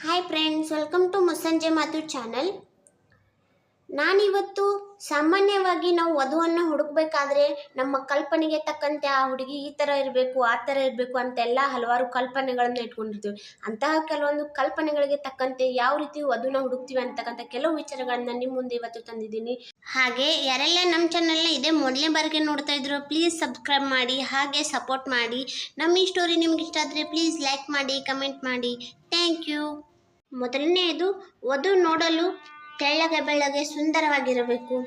Hi friends, welcome to ಮುಸ್ಸಂಜೆ ಮಾತು channel. ನಾನಿವತ್ತು ಸಾಮಾನ್ಯವಾಗಿ ನಾವು ವಧುವನ್ನು ಹುಡುಕಬೇಕಾದ್ರೆ ನಮ್ಮ ಕಲ್ಪನೆಗೆ ತಕ್ಕಂತೆ ಆ ಹುಡುಗಿ ಈ ಥರ ಇರಬೇಕು, ಆ ಥರ ಇರಬೇಕು ಅಂತೆಲ್ಲ ಹಲವಾರು ಕಲ್ಪನೆಗಳನ್ನು ಇಟ್ಕೊಂಡಿರ್ತೀವಿ. ಅಂತಹ ಕೆಲವೊಂದು ಕಲ್ಪನೆಗಳಿಗೆ ತಕ್ಕಂತೆ ಯಾವ ರೀತಿ ವಧುನ ಹುಡುಕ್ತೀವಿ ಅಂತಕ್ಕಂಥ ಕೆಲವು ವಿಚಾರಗಳನ್ನು ನಿಮ್ಮ ಮುಂದೆ ಇವತ್ತು ತಂದಿದ್ದೀನಿ. ಹಾಗೆ ಯಾರೆಲ್ಲ ನಮ್ಮ ಚಾನಲ್ನ ಇದೇ ಮೊದಲನೇ ಬಾರಿಗೆ ನೋಡ್ತಾ ಇದ್ರು, ಪ್ಲೀಸ್ ಸಬ್ಸ್ಕ್ರೈಬ್ ಮಾಡಿ, ಹಾಗೆ ಸಪೋರ್ಟ್ ಮಾಡಿ. ನಮ್ಮ ಈ ಸ್ಟೋರಿ ನಿಮ್ಗೆ ಇಷ್ಟ ಆದರೆ ಪ್ಲೀಸ್ ಲೈಕ್ ಮಾಡಿ, ಕಮೆಂಟ್ ಮಾಡಿ. Thank you. ಮೊದಲನೆಯದು, ವಧು ನೋಡಲು ತೆಳ್ಳಗೆ ಬೆಳ್ಳಗೆ ಸುಂದರವಾಗಿರಬೇಕು.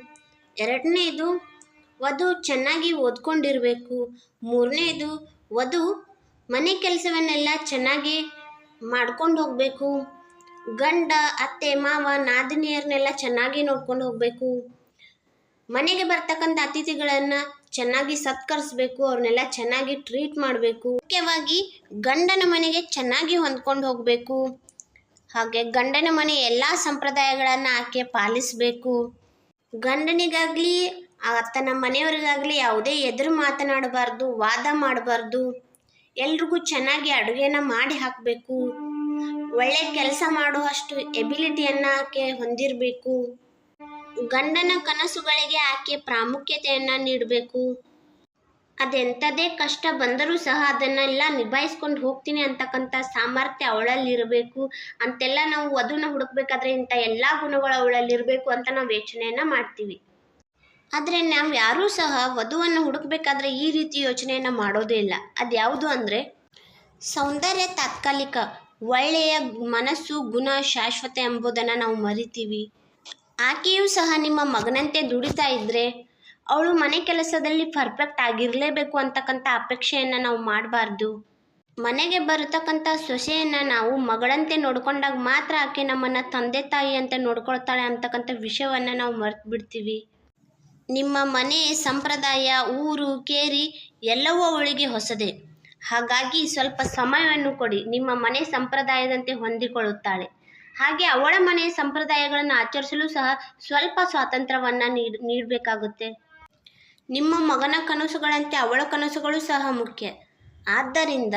ಎರಡನೇದು, ವಧು ಚೆನ್ನಾಗಿ ಓದ್ಕೊಂಡಿರಬೇಕು. ಮೂರನೇದು, ವಧು ಮನೆ ಕೆಲಸವನ್ನೆಲ್ಲ ಚೆನ್ನಾಗಿ ಮಾಡ್ಕೊಂಡು ಹೋಗಬೇಕು. ಗಂಡ, ಅತ್ತೆ, ಮಾವ, ನಾದಿನಿಯರನ್ನೆಲ್ಲ ಚೆನ್ನಾಗಿ ನೋಡ್ಕೊಂಡು ಹೋಗಬೇಕು. ಮನೆಗೆ ಬರ್ತಕ್ಕಂಥ ಅತಿಥಿಗಳನ್ನು ಚೆನ್ನಾಗಿ ಸತ್ಕರಿಸ್ಬೇಕು, ಅವ್ರನ್ನೆಲ್ಲ ಚೆನ್ನಾಗಿ ಟ್ರೀಟ್ ಮಾಡಬೇಕು. ಮುಖ್ಯವಾಗಿ ಗಂಡನ ಮನೆಗೆ ಚೆನ್ನಾಗಿ ಹೊಂದ್ಕೊಂಡು ಹೋಗಬೇಕು. ಹಾಗೆ ಗಂಡನ ಮನೆ ಎಲ್ಲ ಸಂಪ್ರದಾಯಗಳನ್ನು ಆಕೆ ಪಾಲಿಸಬೇಕು. ಗಂಡನಿಗಾಗಲಿ ತನ್ನ ಮನೆಯವರಿಗಾಗಲಿ ಯಾವುದೇ ಎದುರು ಮಾತನಾಡಬಾರ್ದು, ವಾದ ಮಾಡಬಾರ್ದು. ಎಲ್ರಿಗೂ ಚೆನ್ನಾಗಿ ಅಡುಗೆನ ಮಾಡಿ ಹಾಕಬೇಕು. ಒಳ್ಳೆ ಕೆಲಸ ಮಾಡುವಷ್ಟು ಎಬಿಲಿಟಿಯನ್ನು ಆಕೆ ಹೊಂದಿರಬೇಕು. ಗಂಡನ ಕನಸುಗಳಿಗೆ ಆಕೆ ಪ್ರಾಮುಖ್ಯತೆಯನ್ನು ನೀಡಬೇಕು. ಅದೆಂಥದೇ ಕಷ್ಟ ಬಂದರೂ ಸಹ ಅದನ್ನೆಲ್ಲ ನಿಭಾಯಿಸ್ಕೊಂಡು ಹೋಗ್ತೀನಿ ಅಂತಕ್ಕಂಥ ಸಾಮರ್ಥ್ಯ ಅವಳಲ್ಲಿರಬೇಕು. ಅಂತೆಲ್ಲ ನಾವು ವಧುನ ಹುಡುಕ್ಬೇಕಾದ್ರೆ ಇಂಥ ಎಲ್ಲ ಗುಣಗಳು ಅವಳಲ್ಲಿರಬೇಕು ಅಂತ ನಾವು ಯೋಚನೆಯನ್ನು ಮಾಡ್ತೀವಿ. ಆದರೆ ನಾವು ಯಾರೂ ಸಹ ವಧುವನ್ನು ಹುಡುಕ್ಬೇಕಾದ್ರೆ ಈ ರೀತಿ ಯೋಚನೆಯನ್ನು ಮಾಡೋದೇ ಇಲ್ಲ. ಅದ್ಯಾವುದು ಅಂದರೆ, ಸೌಂದರ್ಯ ತಾತ್ಕಾಲಿಕ, ಒಳ್ಳೆಯ ಮನಸ್ಸು ಗುಣ ಶಾಶ್ವತ ಎಂಬುದನ್ನು ನಾವು ಮರಿತೀವಿ. ಆಕೆಯೂ ಸಹ ನಿಮ್ಮ ಮಗನಂತೆ ದುಡಿತಾ ಇದ್ದರೆ ಅವಳು ಮನೆ ಕೆಲಸದಲ್ಲಿ ಪರ್ಫೆಕ್ಟ್ ಆಗಿರಲೇಬೇಕು ಅಂತಕ್ಕಂಥ ಅಪೇಕ್ಷೆಯನ್ನು ನಾವು ಮಾಡಬಾರ್ದು. ಮನೆಗೆ ಬರತಕ್ಕಂಥ ಸೊಸೆಯನ್ನು ನಾವು ಮಗಳಂತೆ ನೋಡ್ಕೊಂಡಾಗ ಮಾತ್ರ ಆಕೆ ನಮ್ಮನ್ನು ತಂದೆ ತಾಯಿ ಅಂತ ನೋಡ್ಕೊಳ್ತಾಳೆ ಅಂತಕ್ಕಂಥ ವಿಷಯವನ್ನು ನಾವು ಮರೆತು ಬಿಡ್ತೀವಿ. ನಿಮ್ಮ ಮನೆ ಸಂಪ್ರದಾಯ, ಊರು, ಕೇರಿ ಎಲ್ಲವೂ ಅವಳಿಗೆ ಹೊಸದೇ. ಹಾಗಾಗಿ ಸ್ವಲ್ಪ ಸಮಯವನ್ನು ಕೊಡಿ, ನಿಮ್ಮ ಮನೆ ಸಂಪ್ರದಾಯದಂತೆ ಹೊಂದಿಕೊಳ್ಳುತ್ತಾಳೆ. ಹಾಗೆ ಅವಳ ಮನೆಯ ಸಂಪ್ರದಾಯಗಳನ್ನು ಆಚರಿಸಲು ಸಹ ಸ್ವಲ್ಪ ಸ್ವಾತಂತ್ರ್ಯವನ್ನು ನೀಡಬೇಕಾಗುತ್ತೆ. ನಿಮ್ಮ ಮಗನ ಕನಸುಗಳಂತೆ ಅವಳ ಕನಸುಗಳು ಸಹ ಮುಖ್ಯ. ಆದ್ದರಿಂದ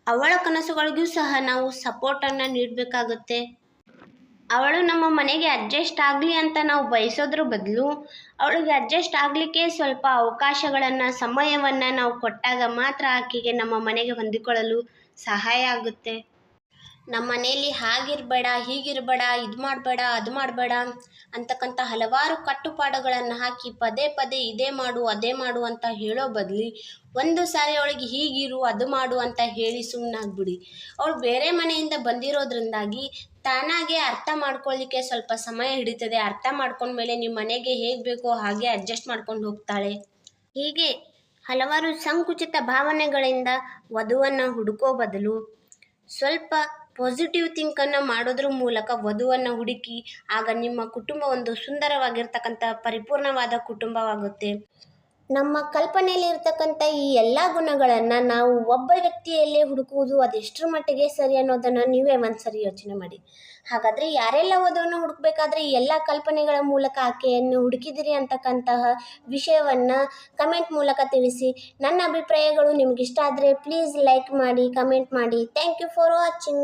ಅವಳ ಕನಸುಗಳಿಗೂ ಸಹ ನಾವು ಸಪೋರ್ಟನ್ನು ನೀಡಬೇಕಾಗುತ್ತೆ. ಅವಳು ನಮ್ಮ ಮನೆಗೆ ಅಡ್ಜಸ್ಟ್ ಆಗಲಿ ಅಂತ ನಾವು ಬಯಸೋದ್ರ ಬದಲು ಅವಳಿಗೆ ಅಡ್ಜಸ್ಟ್ ಆಗಲಿಕ್ಕೆ ಸ್ವಲ್ಪ ಅವಕಾಶಗಳನ್ನು, ಸಮಯವನ್ನು ನಾವು ಕೊಟ್ಟಾಗ ಮಾತ್ರ ಆಕೆಗೆ ನಮ್ಮ ಮನೆಗೆ ಹೊಂದಿಕೊಳ್ಳಲು ಸಹಾಯ ಆಗುತ್ತೆ. ನಮ್ಮ ಮನೆಯಲ್ಲಿ ಹಾಗಿರಬೇಡ, ಹೀಗಿರಬೇಡ, ಇದು ಮಾಡಬೇಡ, ಅದು ಮಾಡಬೇಡ ಅಂತಕ್ಕಂಥ ಹಲವಾರು ಕಟ್ಟುಪಾಡುಗಳನ್ನು ಹಾಕಿ ಪದೇ ಪದೇ ಇದೇ ಮಾಡು, ಅದೇ ಮಾಡು ಅಂತ ಹೇಳೋ ಬದಲಿ ಒಂದು ಸಾರಿ ಅವಳಿಗೆ ಹೀಗಿರು, ಅದು ಮಾಡು ಅಂತ ಹೇಳಿ ಸುಮ್ಮನಾಗ್ಬಿಡಿ. ಅವಳು ಬೇರೆ ಮನೆಯಿಂದ ಬಂದಿರೋದ್ರಿಂದಾಗಿ ತಾನಾಗೆ ಅರ್ಥ ಮಾಡ್ಕೊಳ್ಳಿಕ್ಕೆ ಸ್ವಲ್ಪ ಸಮಯ ಹಿಡಿತದೆ. ಅರ್ಥ ಮಾಡ್ಕೊಂಡ್ಮೇಲೆ ನಿಮ್ಮ ಮನೆಗೆ ಹೇಗೆ ಬೇಕೋ ಹಾಗೆ ಅಡ್ಜಸ್ಟ್ ಮಾಡ್ಕೊಂಡು ಹೋಗ್ತಾಳೆ. ಹೀಗೆ ಹಲವಾರು ಸಂಕುಚಿತ ಭಾವನೆಗಳಿಂದ ವಧುವನ್ನು ಹುಡುಕೋ ಬದಲು ಸ್ವಲ್ಪ ಪಾಸಿಟಿವ್ ಥಿಂಕನ್ನು ಮಾಡೋದ್ರ ಮೂಲಕ ವಧುವನ್ನು ಹುಡುಕಿ, ಆಗ ನಿಮ್ಮ ಕುಟುಂಬ ಒಂದು ಸುಂದರವಾಗಿರ್ತಕ್ಕಂಥ ಪರಿಪೂರ್ಣವಾದ ಕುಟುಂಬವಾಗುತ್ತೆ. ನಮ್ಮ ಕಲ್ಪನೆಯಲ್ಲಿ ಇರ್ತಕ್ಕಂಥ ಈ ಎಲ್ಲ ಗುಣಗಳನ್ನು ನಾವು ಒಬ್ಬ ವ್ಯಕ್ತಿಯಲ್ಲೇ ಹುಡುಕುವುದು ಅದೆಷ್ಟರ ಮಟ್ಟಿಗೆ ಸರಿ ಅನ್ನೋದನ್ನು ನೀವೇ ಒಂದ್ಸರಿ ಯೋಚನೆ ಮಾಡಿ. ಹಾಗಾದರೆ ಯಾರೆಲ್ಲ ವಧುವನ್ನು ಹುಡುಕಬೇಕಾದ್ರೆ ಈ ಎಲ್ಲ ಕಲ್ಪನೆಗಳ ಮೂಲಕ ಆಕೆಯನ್ನು ಹುಡುಕಿದಿರಿ ಅಂತಕ್ಕಂತಹ ವಿಷಯವನ್ನು ಕಮೆಂಟ್ ಮೂಲಕ ತಿಳಿಸಿ. ನನ್ನ ಅಭಿಪ್ರಾಯಗಳು ನಿಮಗಿಷ್ಟ ಆದರೆ ಪ್ಲೀಸ್ ಲೈಕ್ ಮಾಡಿ, ಕಮೆಂಟ್ ಮಾಡಿ. Thank you for watching.